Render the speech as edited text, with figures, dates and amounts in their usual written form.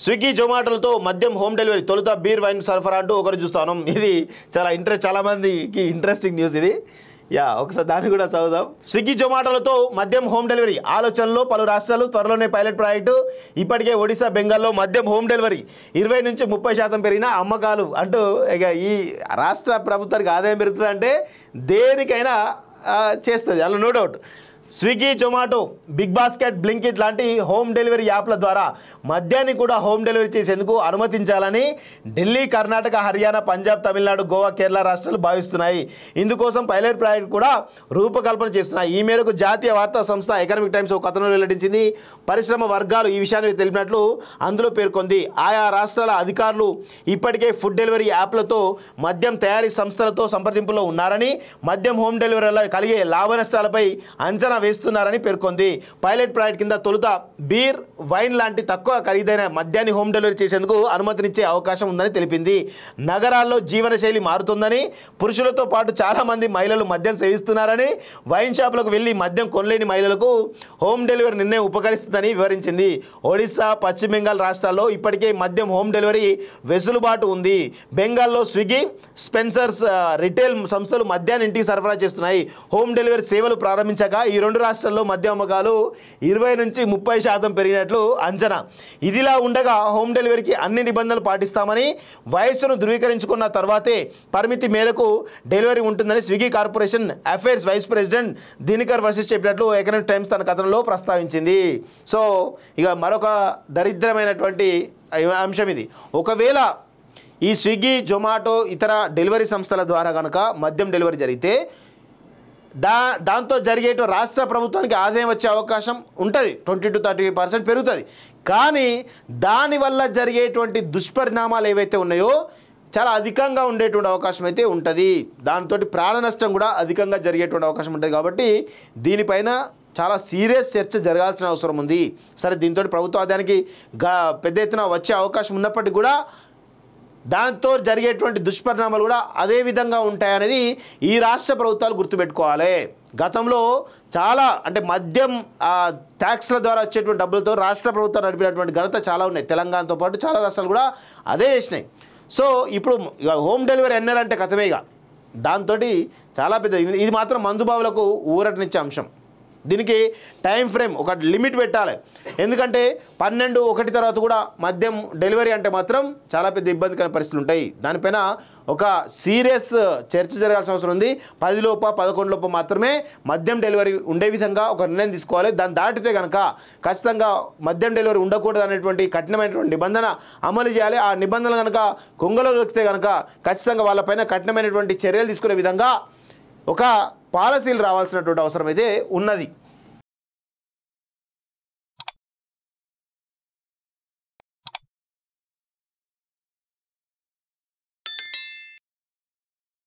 Swiggy జొమాటోలతో మద్యం home delivery, తొలుత beer wine సరఫరా అంటూ ఒకరు చూస్తాం. ఇది చాలా మందికి ఇంట్రెస్టింగ్ న్యూస్ ఇది. ఒకసారి దాన్ని కూడా చదువుదాం. స్విగ్గీ జొమాటోలతో మద్యం హోమ్ డెలివరీ ఆలోచనలో పలు రాష్ట్రాలు, త్వరలోనే పైలట్ ప్రాజెక్టు. ఇప్పటికే ఒడిశా, బెంగాల్లో మద్యం హోమ్ డెలివరీ 20 నుంచి 30% పెరిగిన అమ్మకాలు అంటూ ఇక ఈ రాష్ట్ర ప్రభుత్వానికి ఆదాయం పెరుగుతుందంటే దేనికైనా చేస్తుంది, అందులో no doubt. Swiggy, Zomato, big basket, Blinkit లాంటి హోమ్ డెలివరీ యాప్ల ద్వారా మద్యాన్ని కూడా హోమ్ డెలివరీ చేసేందుకు అనుమతించాలని ఢిల్లీ, కర్ణాటక, హర్యానా, పంజాబ్, తమిళనాడు, గోవా, కేరళ రాష్ట్రాలు భావిస్తున్నాయి. ఇందుకోసం పైలట్ ప్రాజెక్ట్ కూడా రూపకల్పన చేస్తున్నాయి. ఈ మేరకు జాతీయ వార్తా సంస్థ ఎకనామిక్ టైమ్స్ ఒక కథనం వెల్లడించింది. పరిశ్రమ వర్గాలు ఈ విషయాన్ని తెలిపినట్లు అందులో పేర్కొంది. ఆయా రాష్ట్రాల అధికారులు ఇప్పటికే ఫుడ్ డెలివరీ యాప్లతో మద్యం తయారీ సంస్థలతో సంప్రదింపులో ఉన్నారని, మద్యం హోమ్ డెలివరీలో కలిగే లాభ నష్టాలపై అంచనా వేస్తున్నారని పేర్కొంది. పైలట్ ప్రాజెక్ట్ కింద తొలుత బీర్, వైన్ లాంటి తక్కువ ఖరీదైన మద్యాన్ని హోమ్ డెలివరీ చేసేందుకు అనుమతినిచ్చే అవకాశం ఉందని తెలిపింది. నగరాల్లో జీవనశైలి మారుతుందని, పురుషులతో పాటు చాలా మంది మహిళలు మద్యం సేవిస్తున్నారని, వైన్ షాపులకు వెళ్లి మద్యం కొనలేని మహిళలకు హోమ్ డెలివరీ నిర్ణయం ఉపకరిస్తుందని వివరించింది. ఒడిశా, పశ్చిమ బెంగాల్ రాష్ట్రాల్లో ఇప్పటికే మద్యం హోమ్ డెలివరీ వెసులుబాటు ఉంది. బెంగాల్లో స్విగ్గీ, స్పెన్సర్స్ రిటైల్ సంస్థలు మద్యాన్ని ఇంటికి సరఫరా చేస్తున్నాయి. హోమ్ డెలివరీ సేవలు ప్రారంభించాక ఈ రెండు రాష్ట్రాల్లో మద్యం అమ్మకాలు 20 నుంచి 30% పెరిగినట్లు అంచనా. ఇదిలా ఉండగా హోమ్ డెలివరీకి అన్ని నిబంధనలు పాటిస్తామని, వయస్సును ధృవీకరించుకున్న తర్వాతే పరిమితి మేరకు డెలివరీ ఉంటుందని Swiggy corporation affairs vice president Dinakar Vashisht చెప్పినట్లు ఎకనామిక్ టైమ్స్ తన కథనంలో ప్రస్తావించింది. సో ఇక మరొక దరిద్రమైనటువంటి అంశం ఇది. ఒకవేళ ఈ స్విగ్గీ, జొమాటో ఇతర డెలివరీ సంస్థల ద్వారా కనుక మద్యం డెలివరీ జరిగితే దాంతో జరిగే రాష్ట్ర ప్రభుత్వానికి ఆదాయం వచ్చే అవకాశం ఉంటుంది, 20 to 30% పెరుగుతుంది. కానీ దానివల్ల జరిగేటువంటి దుష్పరిణామాలు ఏవైతే ఉన్నాయో చాలా అధికంగా ఉండేటువంటి అవకాశం అయితే ఉంటుంది. దాంతో ప్రాణ నష్టం కూడా అధికంగా జరిగేటువంటి అవకాశం ఉంటుంది. కాబట్టి దీనిపైన చాలా సీరియస్ చర్చ జరగాల్సిన అవసరం ఉంది. సరే, దీంతో ప్రభుత్వ ఆదాయానికి పెద్ద ఎత్తున వచ్చే అవకాశం ఉన్నప్పటికీ కూడా దాంతో జరిగేటువంటి దుష్పరిణామాలు కూడా అదే విధంగా ఉంటాయనేది ఈ రాష్ట్ర ప్రభుత్వాలు గుర్తుపెట్టుకోవాలి. గతంలో చాలా అంటే మద్యం ట్యాక్స్ల ద్వారా వచ్చేటువంటి డబ్బులతో రాష్ట్ర ప్రభుత్వాలు నడిపినటువంటి ఘనత చాలా ఉన్నాయి. తెలంగాణతో పాటు చాలా రాష్ట్రాలు కూడా అదే చేసినాయి. సో ఇప్పుడు హోమ్ డెలివరీ అన్నారంటే కథమే. ఇక దాంతో చాలా పెద్ద ఇది మాత్రం మందుబావులకు ఊరటనిచ్చే అంశం. దీనికి టైం ఫ్రేమ్ ఒక లిమిట్ పెట్టాలి. ఎందుకంటే 12-1 తర్వాత కూడా మద్యం డెలివరీ అంటే మాత్రం చాలా పెద్ద ఇబ్బందికర పరిస్థితులు ఉంటాయి. దానిపైన ఒక సీరియస్ చర్చ జరగాల్సిన అవసరం ఉంది. 10 లోపు 11 లోపు మాత్రమే మద్యం డెలివరీ ఉండే విధంగా ఒక నిర్ణయం తీసుకోవాలి. దాన్ని దాటితే కనుక ఖచ్చితంగా మద్యం డెలివరీ ఉండకూడదు అనేటువంటి కఠినమైనటువంటి నిబంధన అమలు చేయాలి. ఆ నిబంధనలు కనుక కొంగలో దొరికితే కనుక ఖచ్చితంగా వాళ్ళపైన కఠినమైనటువంటి చర్యలు తీసుకునే విధంగా ఒక పాలసీలు రావాల్సినటువంటి అవసరం అయితే ఉన్నది.